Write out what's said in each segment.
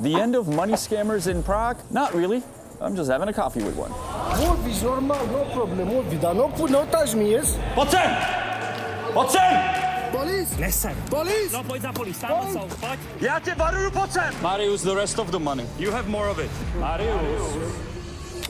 The end of money scammers in Prague? Not really. I'm just having a coffee with one. Mówisz normal, no problem, mówi, da, no touch me, yes? Pojď sem! Pojď sem! Police! Neser. Police! No pojď za police, tam jsou, pojď. Já tě varuju, pojď sem! Marius, the rest of the money. You have more of it. Marius.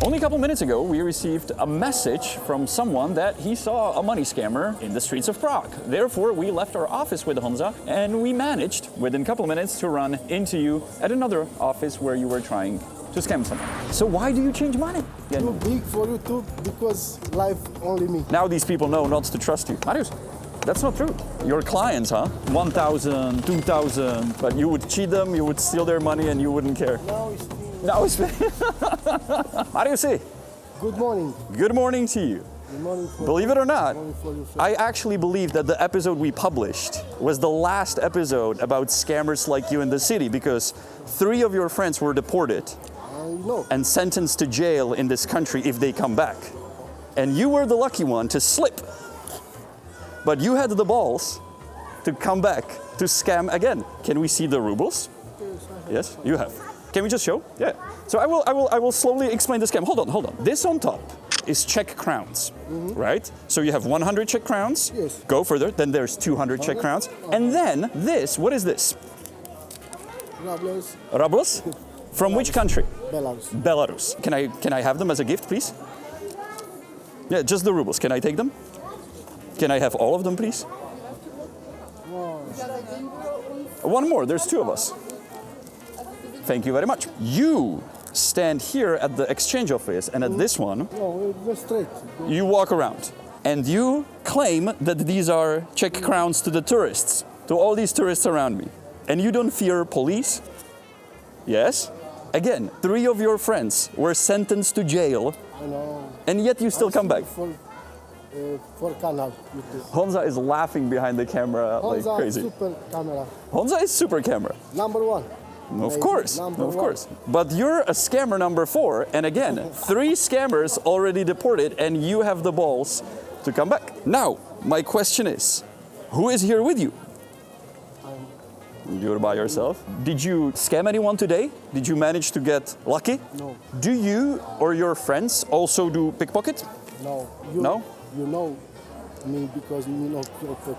Only a couple minutes ago, we received a message from someone that he saw a money scammer in the streets of Prague. Therefore, we left our office with Honza and we managed, within a couple of minutes, to run into you at another office where you were trying to scam someone. So why do you change money? Too big for YouTube because life only me. Now these people know not to trust you. Marius, that's not true. Your clients, huh? 1,000, 2,000, but you would cheat them, you would steal their money and you wouldn't care. Now it's me. Marius, Good morning. good morning to you. Good morning for Believe it or not, morning for your friend. I actually believe that the episode we published was the last episode about scammers like you in the city because 3 of your friends were deported I know. and sentenced to jail in this country if they come back. And you were the lucky one to slip. But you had the balls to come back to scam again. Can we see the rubles? Yes, you have. Can we just show? Yeah. So I will slowly explain the scam. Hold on. This on top is Czech crowns, right? So you have 100 Czech crowns. Yes. Go further. Then there's 200 Czech crowns. And then this, what is this? Rubles, Rubles? From which country? Belarus. Belarus. Can I have them as a gift, please? Yeah, just the rubles. Can I take them? Can I have all of them, please? One more. There's 2 of us. Thank you very much. You stand here at the exchange office, and at this one, No, go straight. you walk around. And you claim that these are Czech crowns to the tourists, to all these tourists around me. And you don't fear police? Yes? Again, 3 of your friends were sentenced to jail, I know. and yet you still come back. For canal YouTube. Honza is laughing behind the camera like Honza crazy. super camera. Honza is super camera. Number 1. Of Maybe course, number of 1. course. But you're a scammer number 4, and again, 3 scammers already deported, and you have the balls to come back. Now, my question is, who is here with you? You're by yourself. Did you scam anyone today? Did you manage to get lucky? No. Do you or your friends also do pickpocket? No. No? You know me because me not.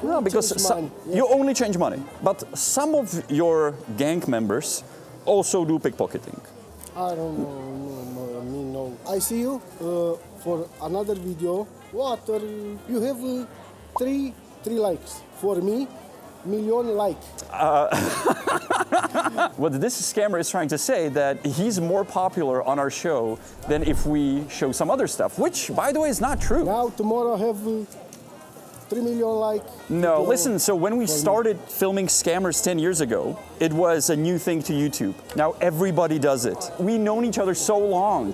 No, because you only change money. But some of your gang members also do pickpocketing. I don't know. Me no. I see you for another video. What? You have 3 likes. For me, million like. What this scammer is trying to say that he's more popular on our show than if we show some other stuff, which, by the way, is not true. Now tomorrow have 3 million like. No, listen, so when we started filming scammers 10 years ago, it was a new thing to YouTube. Now everybody does it. We've known each other so long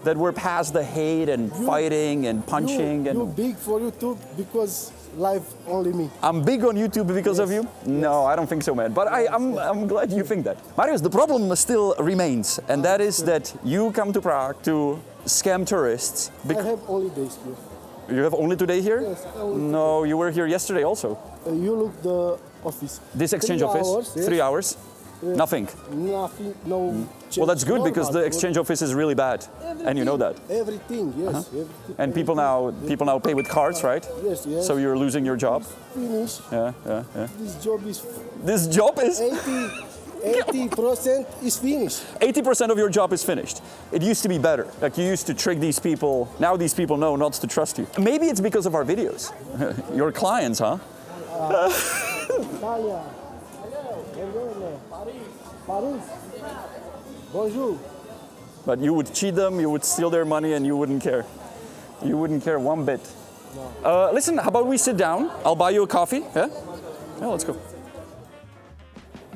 that we're past the hate and fighting and punching. You And big for YouTube because life only me. I'm big on YouTube because of you? No, I don't think so, man. But I'm glad you think that. Marius, the problem still remains, and that is that you come to Prague to scam tourists. I have only days here. You have only today here? Yes, only No, you were here yesterday also. You look the office. This exchange 3 office, hours, yes. 3 hours, nothing. Nothing, no. Well, that's good normal. because the exchange office is really bad, and you know that. Everything, yes. Everything, And people now pay with cards, right? Yes, yes. So you're losing your job. Finish. Yeah. This job is This job is 80% is finished. 80% of your job is finished. It used to be better. Like you used to trick these people. Now these people know not to trust you. Maybe it's because of our videos. Your clients, huh? Italia. Paris. Bonjour. But you would cheat them, you would steal their money, and you wouldn't care. You wouldn't care one bit. No. Listen, how about we sit down? I'll buy you a coffee. Yeah? Yeah, let's go.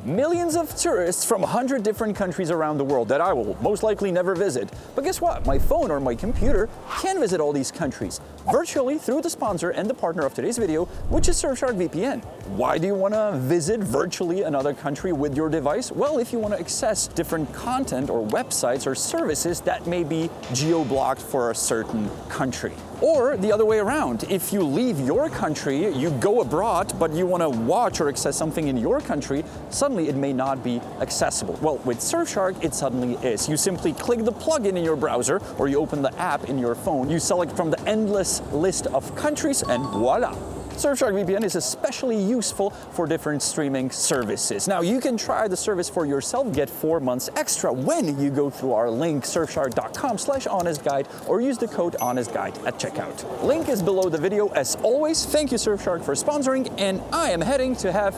Millions of tourists from 100 different countries around the world that I will most likely never visit. But guess what? My phone or my computer can visit all these countries virtually through the sponsor and the partner of today's video, which is SurfsharkVPN. Why do you want to visit virtually another country with your device? Well, if you want to access different content or websites or services that may be geo-blocked for a certain country. Or the other way around, if you leave your country, you go abroad, but you want to watch or access something in your country, suddenly it may not be accessible. Well, with Surfshark, it suddenly is. You simply click the plugin in your browser, or you open the app in your phone, you select from the endless list of countries, and voila! SurfsharkVPN is especially useful for different streaming services. Now, you can try the service for yourself, get 4 months extra when you go through our link, surfshark.com/honestguide, or use the code honestguide at checkout. Link is below the video. As always, thank you, Surfshark, for sponsoring, and I am heading to have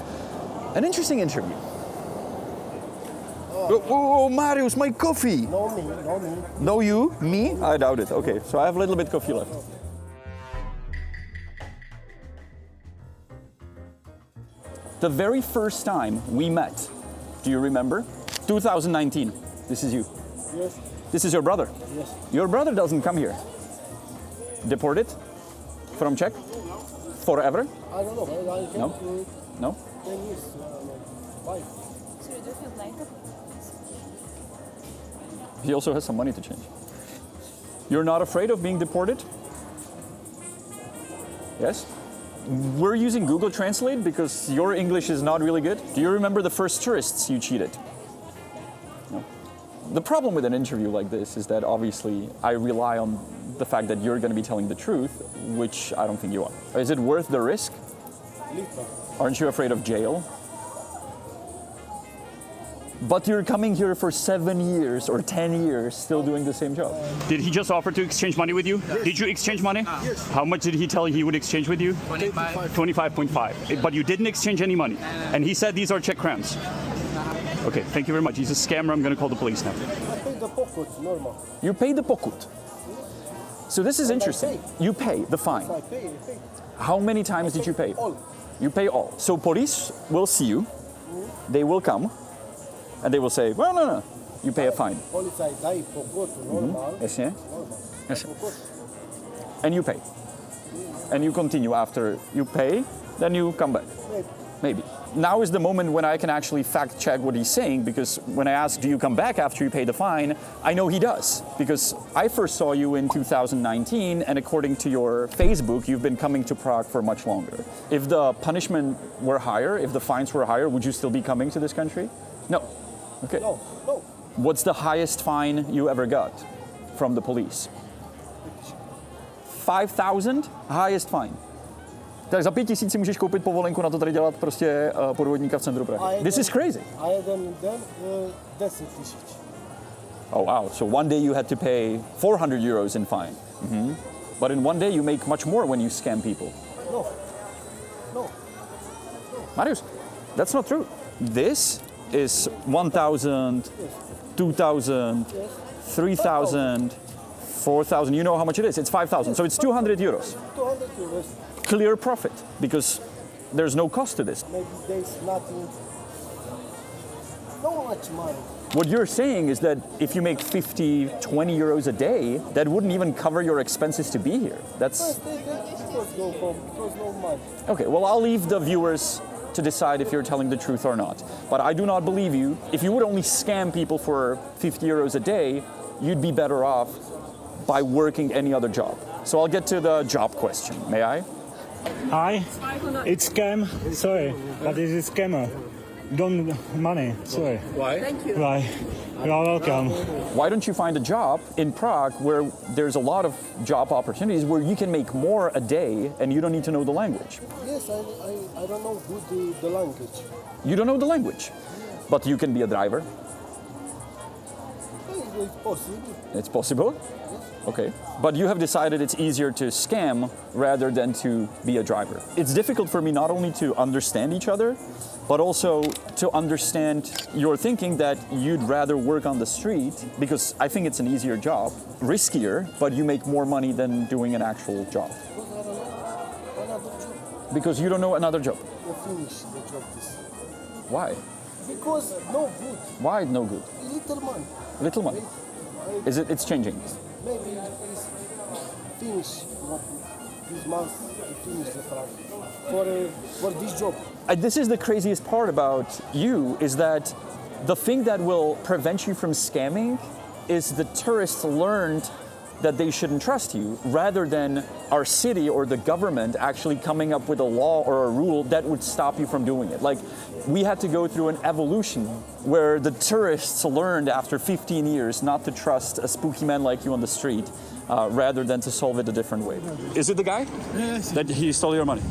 an interesting interview. Oh, Marius, my coffee! No me. No you? Me? I doubt it. Okay, so I have a little bit coffee left. The very first time we met, do you remember? 2019. This is you. Yes. This is your brother. Yes. Your brother doesn't come here. Deported from Czech? Forever? I don't know. I have No? No? 10 years. 5. So you do feel like He also has some money to change. You're not afraid of being deported? Yes? We're using Google Translate because your English is not really good. Do you remember the first tourists you cheated? No. The problem with an interview like this is that obviously I rely on the fact that you're going to be telling the truth, which I don't think you are. Is it worth the risk? Little. Aren't you afraid of jail? But you're coming here for 7 years or 10 years, still doing the same job. Did he just offer to exchange money with you? Yes. Did you exchange money? Yes. How much did he tell you he would exchange with you? 25.5. But you didn't exchange any money. And he said these are Czech crowns. Okay, thank you very much. He's a scammer. I'm going to call the police now. I pay the pocket, normal. You pay the pokut. So this is interesting. You pay the fine. I pay. How many times did you pay? All. You pay all. So police will see you. They will come. And they will say, well, no, you pay a fine. Police dai pocket, normal. Yes, yeah? Normal. Yes. Pocket. And you pay. And you continue after you pay, then you come back. Maybe. Now is the moment when I can actually fact check what he's saying, because when I ask, do you come back after you pay the fine? I know he does, because I first saw you in 2019, and according to your Facebook, you've been coming to Prague for much longer. If the punishment were higher, if the fines were higher, would you still be coming to this country? No. Okay. No. What's the highest fine you ever got from the police? 5,000? Highest fine. Tak za 5 000 si můžeš koupit povolenku na to tady dělat prostě podvodníka v centru Prahy. This is crazy. I had them 10 000. Oh wow, so one day you had to pay 400 euros in fine. But in one day you make much more when you scam people. No. Marius, that's not true. This is 1,000, 2,000, 3,000, 4,000. You know how much it is? It's 5,000. So it's 200 euros. 200 euros. Clear profit, because there's no cost to this. Maybe there's nothing. No much money. What you're saying is that if you make 50, 20 euros a day, that wouldn't even cover your expenses to be here. That's... Because no money. Okay, well, I'll leave the viewers to decide if you're telling the truth or not. But I do not believe you. If you would only scam people for 50 euros a day, you'd be better off by working any other job. So I'll get to the job question. May I? Hi, it's scam. Sorry, but it is scammer. Don't money. Sorry. Why? Thank you. Right. You are welcome. Why don't you find a job in Prague where there's a lot of job opportunities where you can make more a day and you don't need to know the language? Yes, I don't know good the language. You don't know the language, but you can be a driver. It's possible. It's possible? Okay. But you have decided it's easier to scam rather than to be a driver. It's difficult for me not only to understand each other, but also to understand your thinking that you'd rather work on the street, because I think it's an easier job, riskier, but you make more money than doing an actual job. Because you don't know another job. You finish the job this. Why? Because no good. Why no good? Little money. Little money. Is it? It's changing. Maybe it's finish this month. Finish the price for this job. This is the craziest part about you, is that the thing that will prevent you from scamming is the tourists learned that they shouldn't trust you, rather than our city or the government actually coming up with a law or a rule that would stop you from doing it. Like, we had to go through an evolution where the tourists learned after 15 years not to trust a spooky man like you on the street, rather than to solve it a different way. Is it the guy? Yes. That he stole your money?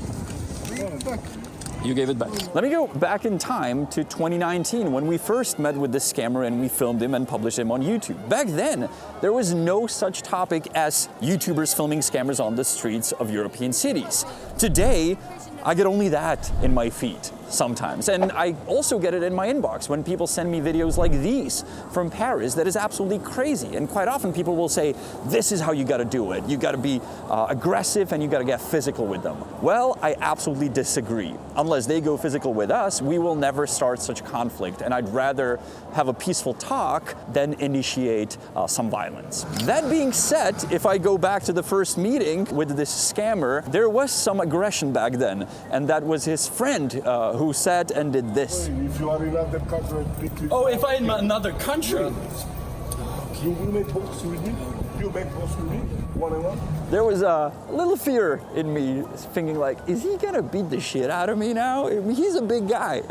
You gave it back. Let me go back in time to 2019 when we first met with this scammer and we filmed him and published him on YouTube. Back then, there was no such topic as YouTubers filming scammers on the streets of European cities. Today, I get only that in my feed sometimes. And I also get it in my inbox when people send me videos like these from Paris that is absolutely crazy. And quite often people will say, this is how you gotta do it. You gotta be aggressive and you gotta get physical with them. Well, I absolutely disagree. Unless they go physical with us, we will never start such conflict. And I'd rather have a peaceful talk than initiate some violence. That being said, if I go back to the first meeting with this scammer, there was some aggression back then. And that was his friend who said and did this. If you are in another country, Oh, if I'm in another country? you will make box with me? You make box with me? One and one? There was a little fear in me thinking like, is he gonna beat the shit out of me now? I mean, he's a big guy.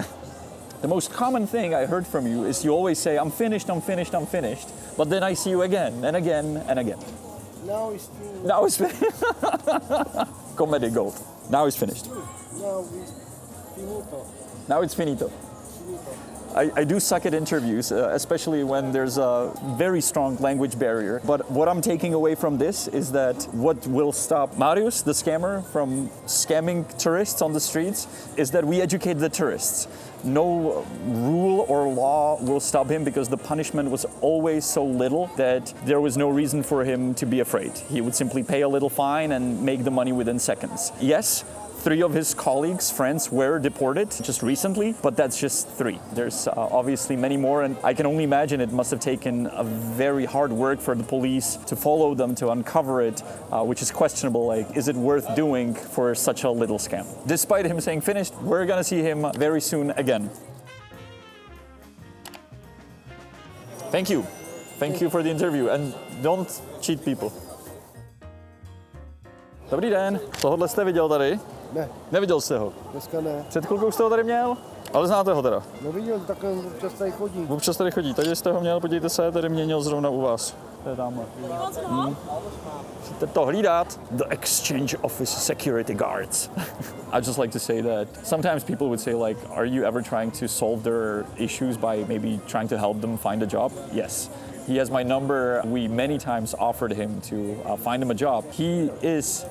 The most common thing I heard from you is you always say, I'm finished, I'm finished, I'm finished. But then I see you again and again and again. Now it's still. Now it's finished. Comedy gold. Now it's finished. Now it's finito. Now it's finito. I do suck at interviews, especially when there's a very strong language barrier. But what I'm taking away from this is that what will stop Marius, the scammer, from scamming tourists on the streets is that we educate the tourists. No rule or law will stop him because the punishment was always so little that there was no reason for him to be afraid. He would simply pay a little fine and make the money within seconds. Yes, 3 of his colleagues, friends, were deported just recently, but that's just 3. There's obviously many more, and I can only imagine it must have taken a very hard work for the police to follow them, to uncover it, which is questionable. Like, is it worth doing for such a little scam? Despite him saying finished, we're gonna see him very soon again. Thank you. Thank you for the interview, and don't cheat people. Dobrý den, tohle jste viděl tady? Ne, Neviděl jste ho? dneska ne. Před chvilkou jste ho tady měl? Ale znáte ho teda? Neviděl, tak občas tady chodí. Občas tady chodí, tady jste ho měl, podívejte se, tady měnil zrovna u vás. To je tamhle. Musíte to hlídat. The exchange office security guards. I'd just like to say that sometimes people would say like, are you ever trying to solve their issues by maybe trying to help them find a job? Yes. He has my number. We many times offered him to find him a job. He is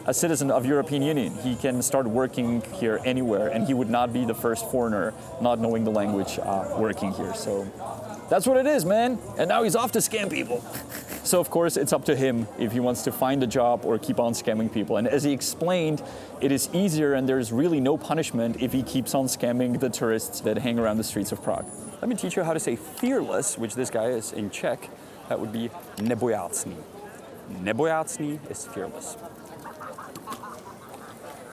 a citizen of European Union. He can start working here anywhere, and he would not be the first foreigner not knowing the language working here. So that's what it is, man. And now he's off to scam people. So of course it's up to him if he wants to find a job or keep on scamming people. And as he explained, it is easier and there's really no punishment if he keeps on scamming the tourists that hang around the streets of Prague. Let me teach you how to say fearless, which this guy is in Czech. That would be nebojácný. Nebojácný is fearless.